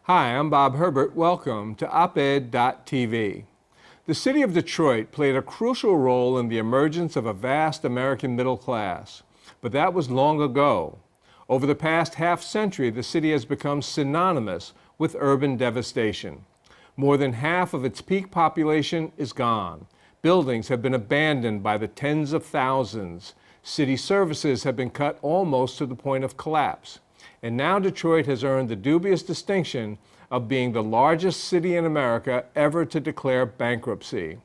Hi, I'm Bob Herbert. Welcome to OpEd.tv. The city of Detroit played a crucial role in the emergence of a vast American middle class, but that was long ago. Over the past half-century, the city has become synonymous with urban devastation. More than half of its peak population is gone. Buildings have been abandoned by the tens of thousands. City services have been cut almost to the point of collapse. And now Detroit has earned the dubious distinction of being the largest city in America ever to declare bankruptcy.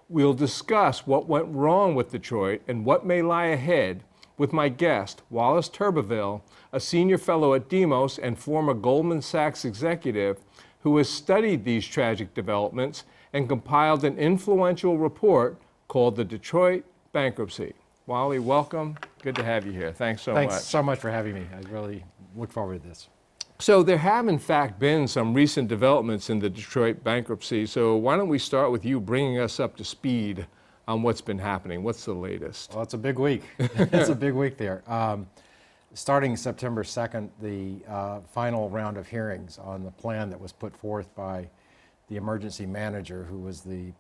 We'll discuss what went wrong with Detroit and what may lie ahead with my guest, Wallace Turbeville, a senior fellow at Demos and former Goldman Sachs executive who has studied these tragic developments and compiled an influential report called the Detroit Bankruptcy. Wally, welcome. Good to have you here. Thanks so much. Thanks so much for having me. I really look forward to this. So there have, in fact, been some recent developments in the Detroit bankruptcy. So why don't we start with you bringing us up to speed on what's been happening? What's the latest? Well, it's a big week. It's a big week there. Starting September 2nd, the final round of hearings on the plan that was put forth by the emergency manager, who was the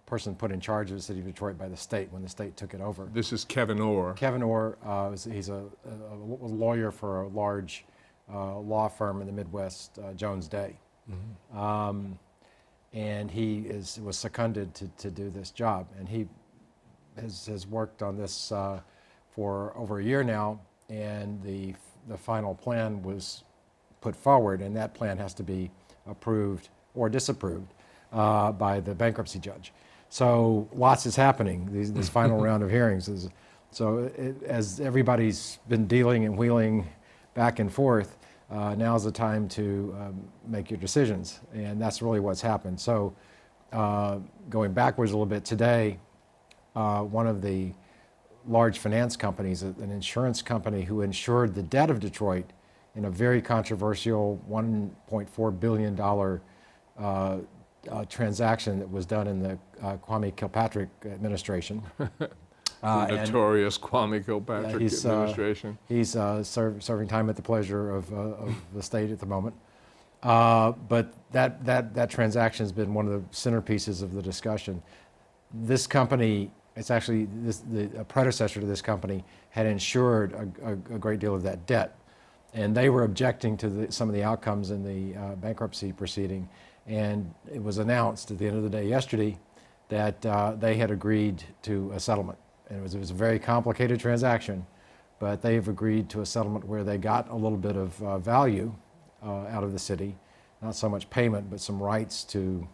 person put in charge of the city of Detroit by the state when the state took it over. This is Kevin Orr. Kevin Orr, he's a lawyer for a large law firm in the Midwest, Jones Day. Mm-hmm. And he was seconded to do this job. And he has worked on this for over a year now, and the final plan was put forward, and that plan has to be approved or disapproved by the bankruptcy judge. So lots is happening, this final round of hearings. As everybody's been dealing and wheeling back and forth, now's the time to make your decisions, and that's really what's happened. So going backwards a little bit, today, one of the large finance companies, an insurance company who insured the debt of Detroit in a very controversial $1.4 billion transaction that was done in the Kwame Kilpatrick administration. The notorious Kwame Kilpatrick administration. He's serving time at the pleasure of the state at the moment. But that transaction has been one of the centerpieces of the discussion. This company, it's actually the predecessor to this company, had insured a great deal of that debt. And they were objecting to some of the outcomes in the bankruptcy proceeding. And it was announced at the end of the day yesterday that they had agreed to a settlement. And it was a very complicated transaction, but they've agreed to a settlement where they got a little bit of value out of the city, not so much payment, but some rights to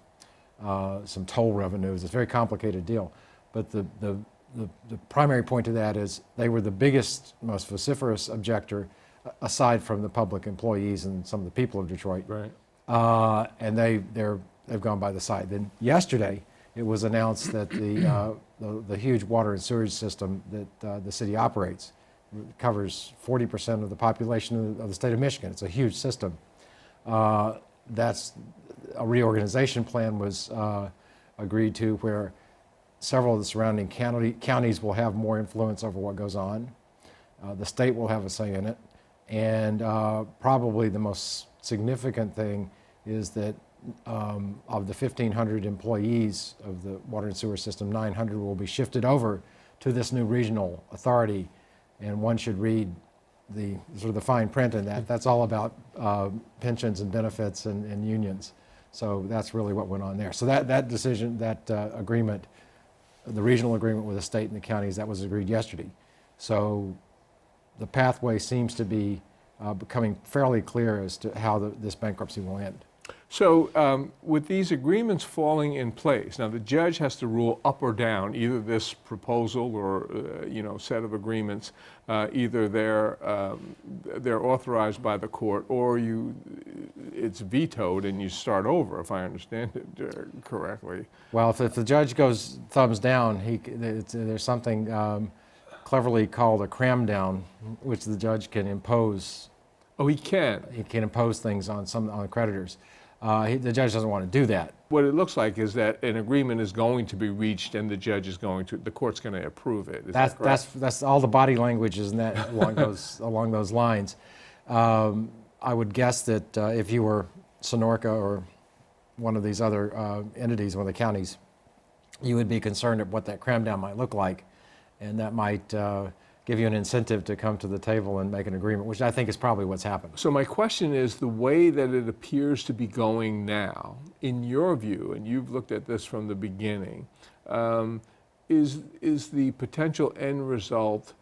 some toll revenues. It's a very complicated deal. But the primary point to that is they were the biggest, most vociferous objector, aside from the public employees and some of the people of Detroit. Right. And they've gone by the side. Then yesterday, it was announced that the huge water and sewage system that the city operates covers 40% of the population of the state of Michigan. It's a huge system. That's a reorganization plan was agreed to, where several of the surrounding counties will have more influence over what goes on. The state will have a say in it. And probably the most significant thing is that of the 1,500 employees of the water and sewer system, 900 will be shifted over to this new regional authority. And one should read the sort of the fine print in that. That's all about pensions and benefits and unions. So that's really what went on there. So that decision, that agreement, the regional agreement with the state and the counties, that was agreed yesterday. So the pathway seems to be becoming fairly clear as to how this bankruptcy will end. So with these agreements falling in place, now the judge has to rule up or down either this proposal or set of agreements. Either they're authorized by the court or it's vetoed and you start over, if I understand it correctly. Well, if the judge goes thumbs down, there's something cleverly called a cram down, which the judge can impose. Oh, he can? He can impose things on creditors. The judge doesn't want to do that. What it looks like is that an agreement is going to be reached and the court's going to approve it. Is that correct? That's all the body language is in that along those lines. I would guess that if you were Sonorca or one of these other entities, one of the counties, you would be concerned at what that cram down might look like, and that might give you an incentive to come to the table and make an agreement, which I think is probably what's happened. So my question is, the way that it appears to be going now, in your view, and you've looked at this from the beginning, is the potential end result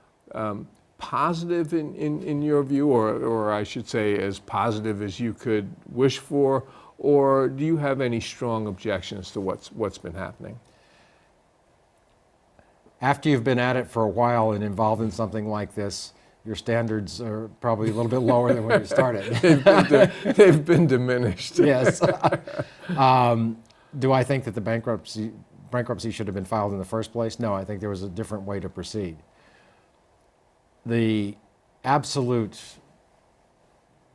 positive in your view, or I should say as positive as you could wish for, or do you have any strong objections to what's been happening? After you've been at it for a while and involved in something like this, your standards are probably a little bit lower than when you started. They've been diminished. Yes. Do I think that the bankruptcy should have been filed in the first place? No, I think there was a different way to proceed. The absolute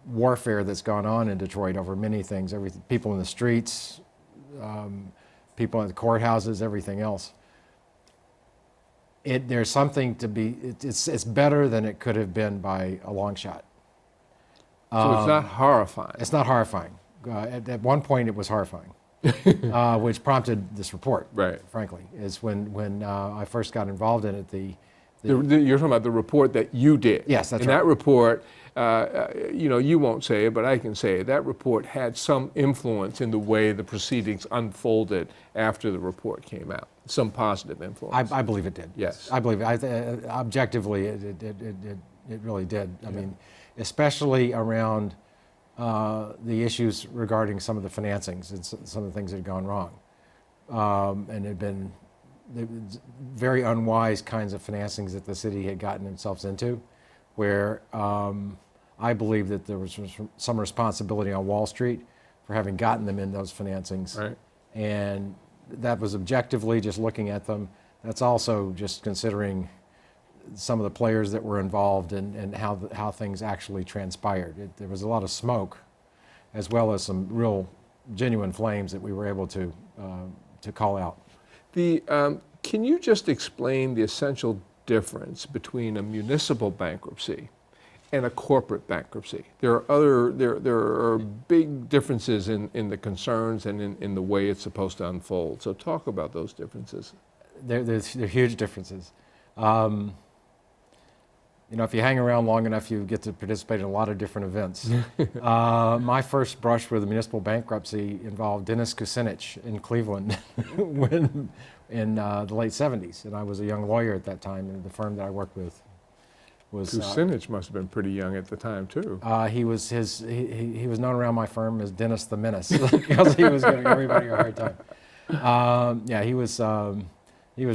warfare that's gone on in Detroit over many things, people in the streets, people at the courthouses, everything else. There's something to be, it's better than it could have been by a long shot. So it's not horrifying. It's not horrifying. At one point it was horrifying, which prompted this report, right. Frankly, is when I first got involved in it, you're talking about the report that you did. Yes, that's and right. And that report, you won't say it, but I can say it. That report had some influence in the way the proceedings unfolded after the report came out. Some positive influence. I believe it did. Yes. I believe it. Objectively, it really did. I mean, especially around the issues regarding some of the financings and some of the things that had gone wrong. And had been very unwise kinds of financings that the city had gotten themselves into, where I believe that there was some responsibility on Wall Street for having gotten them in those financings. Right. And that was objectively just looking at them. That's also just considering some of the players that were involved and how things actually transpired. There was a lot of smoke, as well as some real genuine flames that we were able to call out. Can you just explain the essential difference between a municipal bankruptcy and a corporate bankruptcy? There are big differences in the concerns and in the way it's supposed to unfold. So talk about those differences. There are huge differences. If you hang around long enough, you get to participate in a lot of different events. My first brush with the municipal bankruptcy involved Dennis Kucinich in Cleveland in the late 70s, and I was a young lawyer at that time, and the firm that I worked with was... Kucinich must have been pretty young at the time, too. He was known around my firm as Dennis the Menace, because he was giving everybody a hard time. He was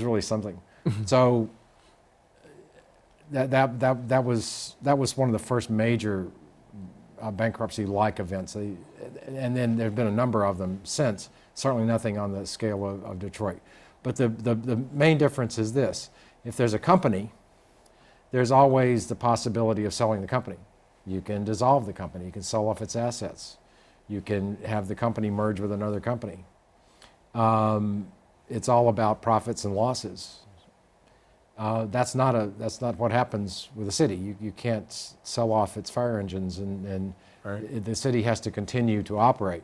really something. So that was one of the first major bankruptcy-like events. And then there have been a number of them since, certainly nothing on the scale of Detroit. But the main difference is this: if there's a company, there's always the possibility of selling the company. You can dissolve the company, you can sell off its assets, you can have the company merge with another company. It's all about profits and losses. That's not what happens with the city. You can't sell off its fire engines, and right. The city has to continue to operate.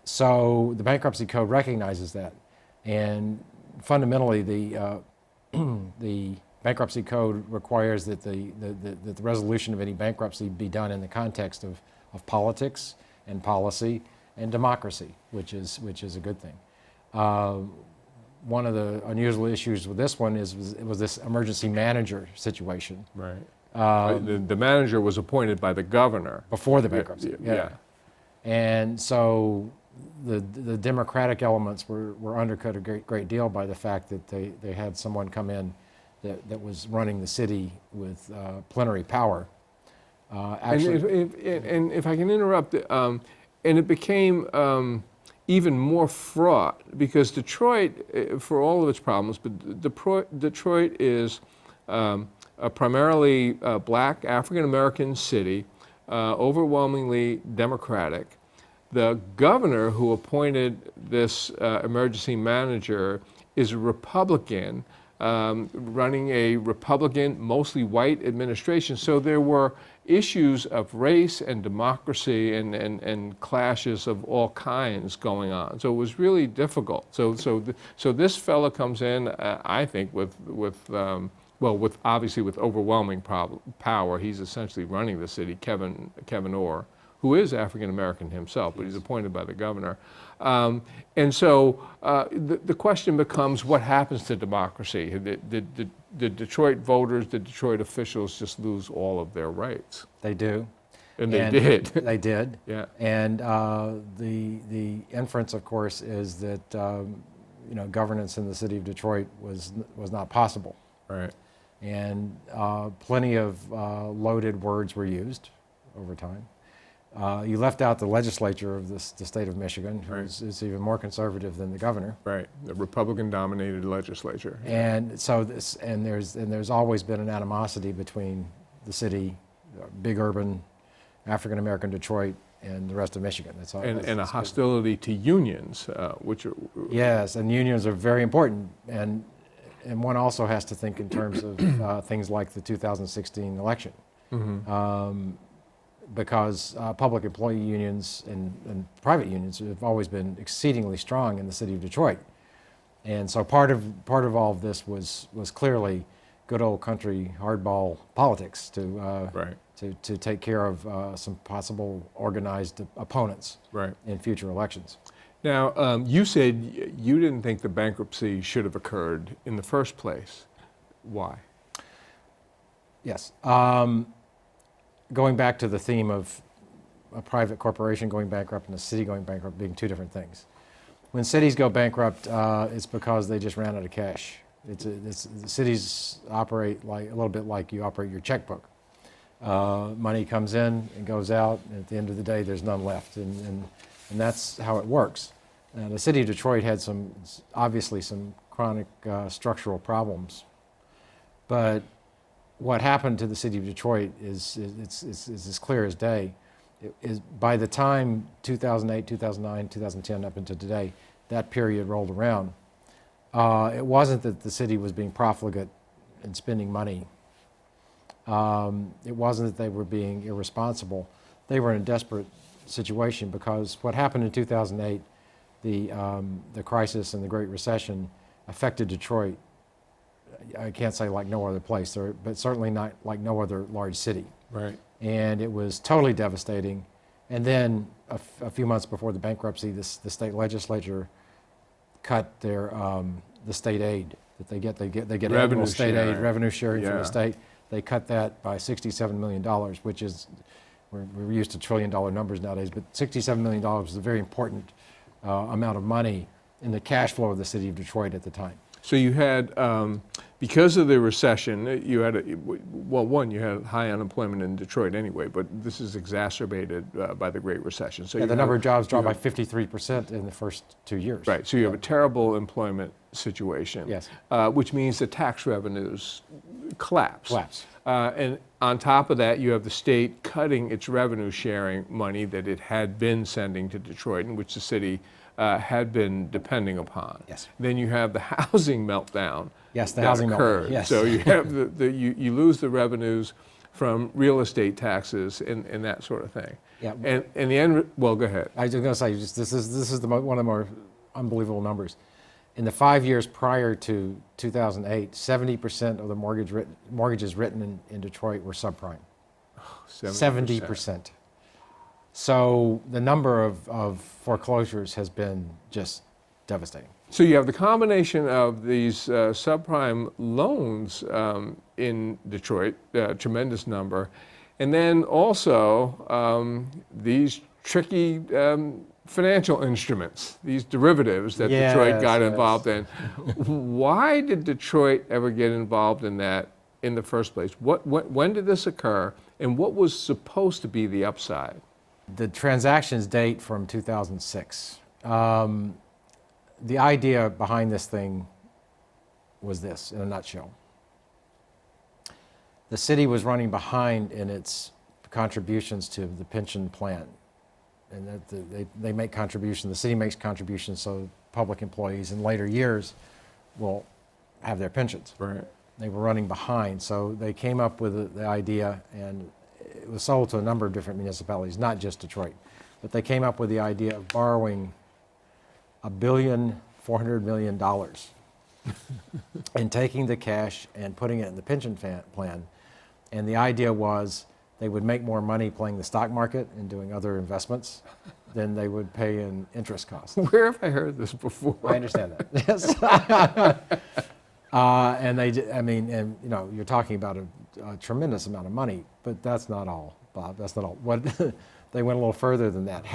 So the bankruptcy code recognizes that, and fundamentally the bankruptcy code requires that the resolution of any bankruptcy be done in the context of politics and policy and democracy, which is a good thing. One of the unusual issues with this one was this emergency manager situation. Right. The manager was appointed by the governor. Before the bankruptcy. Yeah. And so the democratic elements were undercut a great deal by the fact that they had someone come in that was running the city with plenary power. Actually, and if I can interrupt, and it became even more fraught because Detroit, for all of its problems, but Detroit is a primarily black African-American city, overwhelmingly Democratic. The governor who appointed this emergency manager is a Republican running a Republican, mostly white administration. So there were issues of race and democracy and clashes of all kinds going on. So it was really difficult. So this fellow comes in, I think, with obviously with overwhelming power. He's essentially running the city, Kevin Orr, who is African American himself, but he's appointed by the governor. And so the question becomes, what happens to democracy? The Detroit voters, the Detroit officials just lose all of their rights. They do. And they did. They did. Yeah. And the inference, of course, is that governance in the city of Detroit was not possible. Right. And plenty of loaded words were used over time. You left out the legislature of the state of Michigan, who is even more conservative than the governor. Right, the Republican-dominated legislature. And so there's always been an animosity between the city, big urban, African American Detroit, and the rest of Michigan. And a hostility to unions, which are... Yes, and unions are very important. And one also has to think in terms of things like the 2016 election. Mm-hmm. Because public employee unions and private unions have always been exceedingly strong in the city of Detroit. And so part of all of this was clearly good old country hardball politics to take care of some possible organized opponents in future elections. Now, you said you didn't think the bankruptcy should have occurred in the first place. Why? Yes. Going back to the theme of a private corporation going bankrupt and a city going bankrupt being two different things. When cities go bankrupt, it's because they just ran out of cash. The cities operate like a little bit like you operate your checkbook. Money comes in and goes out, and at the end of the day, there's none left, and that's how it works. Now, the city of Detroit had obviously some chronic structural problems, but what happened to the city of Detroit is as clear as day. By the time 2008, 2009, 2010, up until today, that period rolled around, it wasn't that the city was being profligate and spending money. It wasn't that they were being irresponsible. They were in a desperate situation because what happened in 2008, the crisis and the Great Recession affected Detroit. I can't say like no other place, but certainly not like no other large city. Right. And it was totally devastating. And then a few months before the bankruptcy, the state legislature cut their the state aid that they get. They get annual state aid, revenue sharing from the state. They cut that by $67 million, which is, we're used to $1 trillion numbers nowadays, but $67 million is a very important amount of money in the cash flow of the city of Detroit at the time. So you had, because of the recession, you had, you had high unemployment in Detroit anyway, but this is exacerbated by the Great Recession. So the number of jobs dropped by 53% in the first 2 years. Right, so you have a terrible employment situation, yes, which means the tax revenues collapse. And on top of that, you have the state cutting its revenue sharing money that it had been sending to Detroit, in which the city had been depending upon. Yes. Then you have the housing meltdown. Yes, the housing meltdown. Yes. So you have you lose the revenues from real estate taxes and that sort of thing. Yeah. And in the end, well, go ahead. I was going to say, this is one of the more unbelievable numbers. In the 5 years prior to 2008, 70% of the mortgages written in Detroit were subprime. 70%. So the number of foreclosures has been just devastating. So you have the combination of these subprime loans in Detroit, tremendous number, and then also these tricky financial instruments, these derivatives that Detroit got involved in. Why did Detroit ever get involved in that in the first place? When did this occur, and what was supposed to be the upside? The transactions date from 2006. The idea behind this thing was this, in a nutshell. The city was running behind in its contributions to the pension plan. And that they make contributions, the city makes contributions, so public employees in later years will have their pensions. Right. They were running behind, so they came up with the idea, and it was sold to a number of different municipalities, not just Detroit. But they came up with the idea of borrowing $1,400,000,000 and taking the cash and putting it in the pension plan. And the idea was they would make more money playing the stock market and doing other investments than they would pay in interest costs. Where have I heard this before? I understand that. Yes. And I mean, and you know, you're talking about a tremendous amount of money, but that's not all, Bob. That's not all. What they went a little further than that.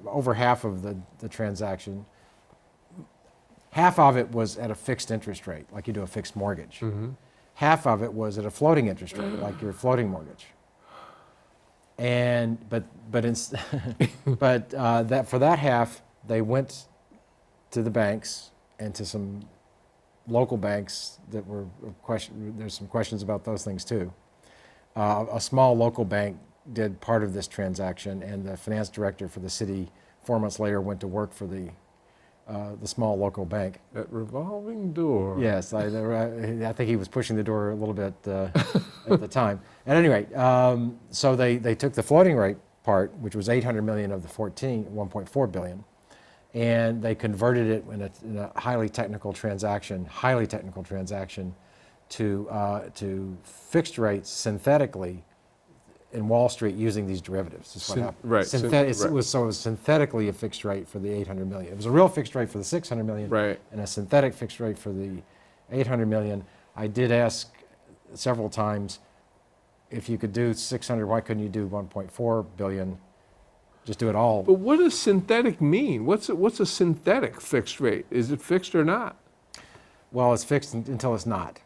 Over half of the transaction, half of it was at a fixed interest rate, like you do a fixed mortgage. Mm-hmm. Half of it was at a floating interest rate, like your floating mortgage. And but that for that half, they went to the banks and to some local banks that were there's some questions about those things too. A small local bank did part of this transaction, and the finance director for the city 4 months later went to work for the small local bank. That revolving door. Yes, I think he was pushing the door a little bit at the time. At any rate, so they took the floating rate part, which was $800 million of the 1.4 billion, and they converted it in a highly technical transaction to fixed rates synthetically in Wall Street using these derivatives. Is what happened. Right. It was synthetically a fixed rate for the 800 million. It was a real fixed rate for the 600 million, Right. and a synthetic fixed rate for the 800 million. I did ask several times if you could do 600, why couldn't you do 1.4 billion? Just do it all. But what does synthetic mean? What's a synthetic fixed rate? Is it fixed or not? Well, it's fixed until it's not.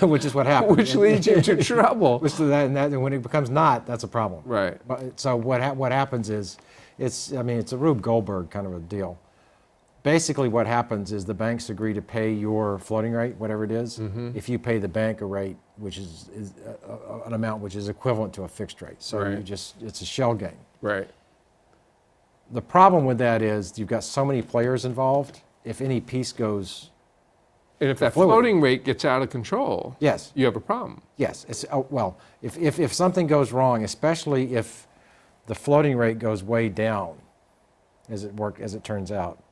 Which is what happens. Which leads you to trouble. And when it becomes not, that's a problem. Right. But, so what happens is, it's a Rube Goldberg kind of a deal. Basically what happens is the banks agree to pay your floating rate, whatever it is, if you pay the bank a rate, which is an amount which is equivalent to a fixed rate. So Right. it's a shell game. Right. The problem with that is you've got so many players involved. If any piece goes, And if that fluid. floating rate gets out of control, yes, you have a problem. yes. Well, if something goes wrong, especially if the floating rate goes way down, as it turns out,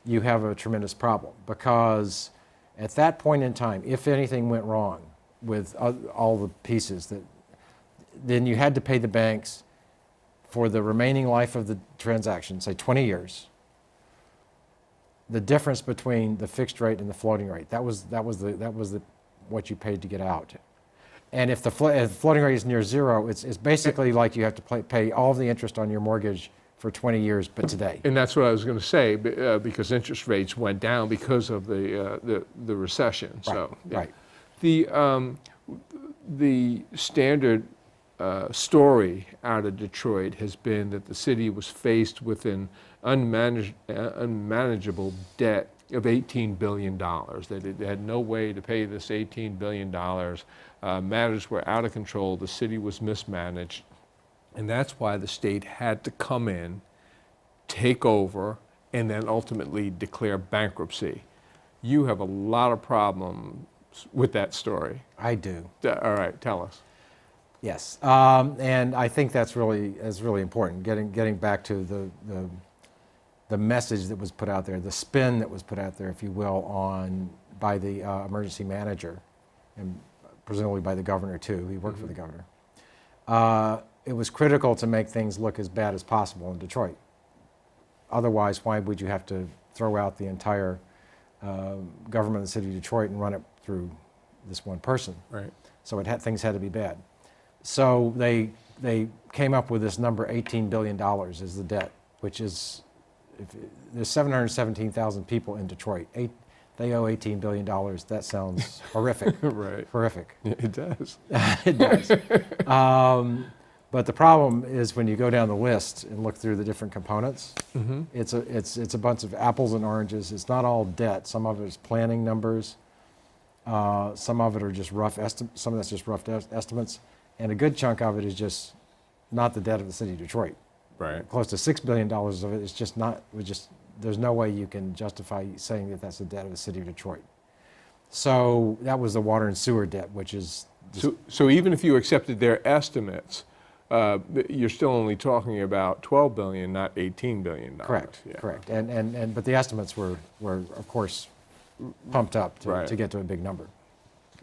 you have a tremendous problem, because at that point in time, if anything went wrong with all the pieces, then you had to pay the banks for the remaining life of the transaction, say 20 years, the difference between the fixed rate and the floating rate. That was what you paid to get out. And if the floating rate is near zero, it's basically like you have to pay all of the interest on your mortgage for 20 years, but today. And that's what I was going to say, because interest rates went down because of the recession. Right, So yeah. right. The standard story out of Detroit has been that the city was faced with an unmanageable debt of $18 billion, that it had no way to pay this $18 billion. Matters were out of control. The city was mismanaged. And that's why the state had to come in, take over, and then ultimately declare bankruptcy. You have a lot of problems with that story. I do. All right, tell us. Yes, and I think that's really important. Getting back to the message that was put out there, the spin that was put out there, if you will, by the emergency manager, and presumably by the governor too. He worked for the governor. It was critical to make things look as bad as possible in Detroit. Otherwise, why would you have to throw out the entire government of the city of Detroit and run it through this one person? Right. So things had to be bad. So they came up with this number, $18 billion as the debt, which is, there's 717,000 people in Detroit. They owe $18 billion. That sounds horrific. Right. Horrific. It does. It does. But the problem is when you go down the list and look through the different components, it's a bunch of apples and oranges. It's not all debt. Some of it is planning numbers. Some of it are just rough estimates. Some of that's just rough estimates. And a good chunk of it is just not the debt of the city of Detroit. Right. Close to $6 billion of it is just not, was just there's no way you can justify saying that that's the debt of the city of Detroit. So that was the water and sewer debt, which is... So even if you accepted their estimates, you're still only talking about $12 billion, not $18 billion. Correct, yeah. correct. But the estimates were of course, pumped up to get to a big number.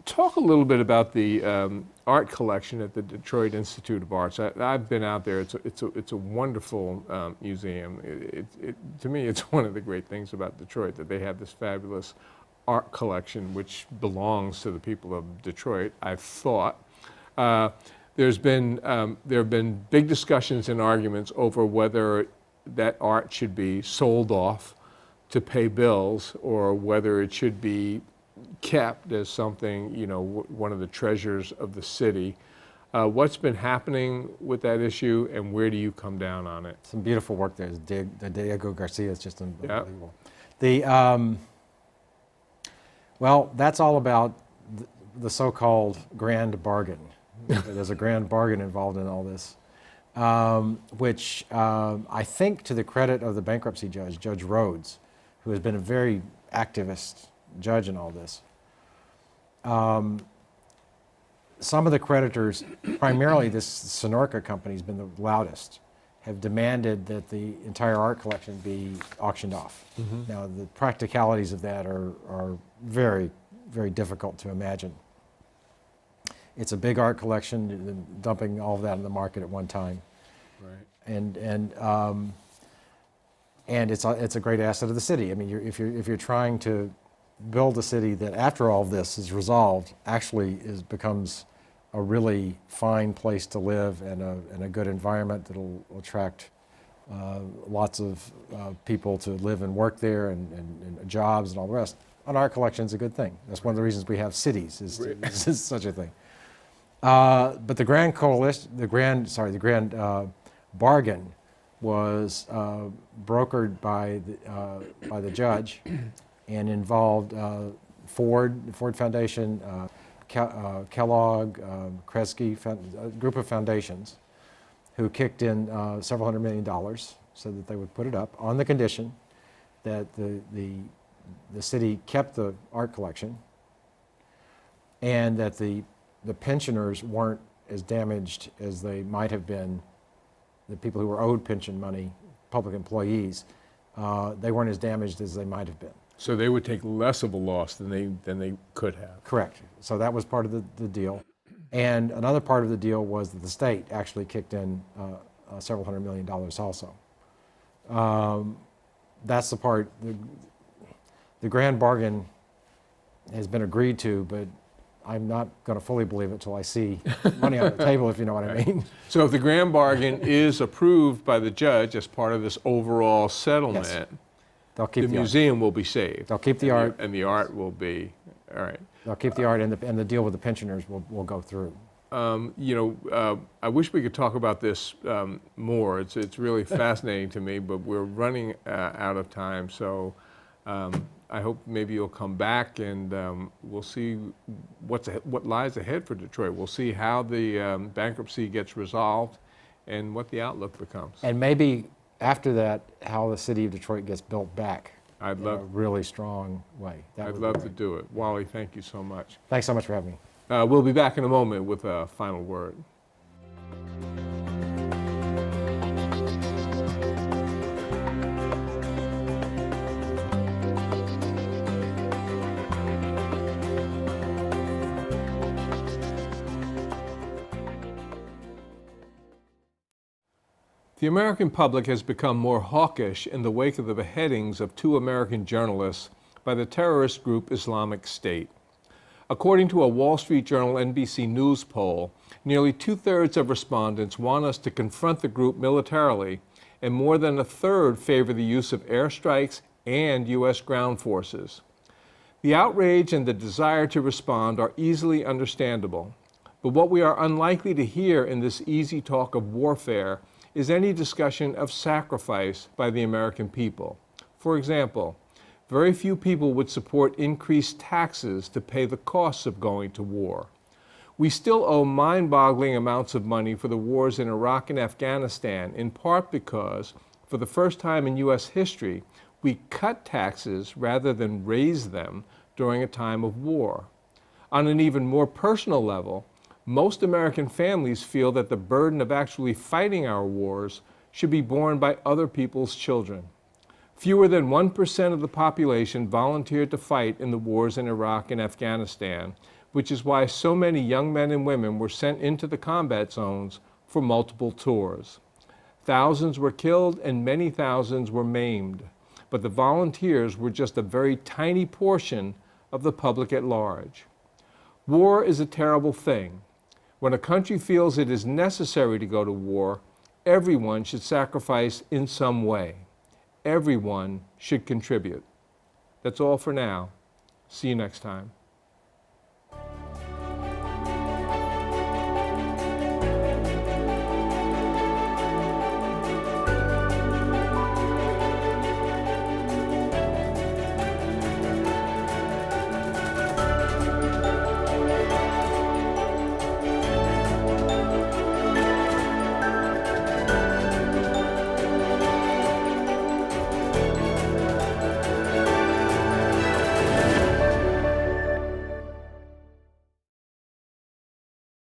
Talk a little bit about the art collection at the Detroit Institute of Arts. I've been out there. It's a wonderful museum. To me, it's one of the great things about Detroit, that they have this fabulous art collection which belongs to the people of Detroit, I've thought. There have been big discussions and arguments over whether that art should be sold off to pay bills, or whether it should be kept as something, one of the treasures of the city. What's been happening with that issue, and where do you come down on it? Some beautiful work there. The Diego Garcia is just unbelievable. Yep. Well, that's all about the so-called grand bargain. There's a grand bargain involved in all this, which I think, to the credit of the bankruptcy judge, Judge Rhodes, who has been a very activist judge in all this. Some of the creditors, primarily this Sonorca company has been the loudest, have demanded that the entire art collection be auctioned off. Mm-hmm. Now, the practicalities of that are very, very difficult to imagine. It's a big art collection, dumping all of that in the market at one time. Right. And it's a great asset of the city. I mean, if you're trying to build a city that, after all of this is resolved, actually becomes a really fine place to live, and a good environment that'll attract lots of people to live and work there, and jobs and all the rest. An art collection is a good thing. That's one of the reasons we have cities, is such a thing. But the grand bargain was brokered by the judge, and involved Ford Foundation, Kellogg, Kresge, a group of foundations who kicked in several $100 million so that they would put it up on the condition that the city kept the art collection, and that the pensioners weren't as damaged as they might have been. The people who were owed pension money, public employees, they weren't as damaged as they might have been. So they would take less of a loss than they could have. Correct. So that was part of the deal. And another part of the deal was that the state actually kicked in several $100 million also. That's the part. The grand bargain has been agreed to, but I'm not going to fully believe it till I see money on the table, if you know what I mean. So if the grand bargain is approved by the judge as part of this overall settlement, yes, they'll keep the museum will be saved. They'll keep the art. And the art will be, all right. They'll keep the art, and the deal with the pensioners will go through. I wish we could talk about this more. It's really fascinating to me, but we're running out of time. So I hope maybe you'll come back, and we'll see what lies ahead for Detroit. We'll see how the bankruptcy gets resolved and what the outlook becomes. And maybe after that, how the city of Detroit gets built back in a really strong way. I'd love to do it. Wally, thank you so much. Thanks so much for having me. We'll be back in a moment with a final word. The American public has become more hawkish in the wake of the beheadings of 2 American journalists by the terrorist group Islamic State. According to a Wall Street Journal NBC News poll, nearly 2/3 of respondents want us to confront the group militarily, and more than 1/3 favor the use of airstrikes and U.S. ground forces. The outrage and the desire to respond are easily understandable, but what we are unlikely to hear in this easy talk of warfare is any discussion of sacrifice by the American people. For example, very few people would support increased taxes to pay the costs of going to war. We still owe mind-boggling amounts of money for the wars in Iraq and Afghanistan, in part because, for the first time in U.S. history, we cut taxes rather than raise them during a time of war. On an even more personal level, most American families feel that the burden of actually fighting our wars should be borne by other people's children. Fewer than 1% of the population volunteered to fight in the wars in Iraq and Afghanistan, which is why so many young men and women were sent into the combat zones for multiple tours. Thousands were killed and many thousands were maimed, but the volunteers were just a very tiny portion of the public at large. War is a terrible thing. When a country feels it is necessary to go to war, everyone should sacrifice in some way. Everyone should contribute. That's all for now. See you next time.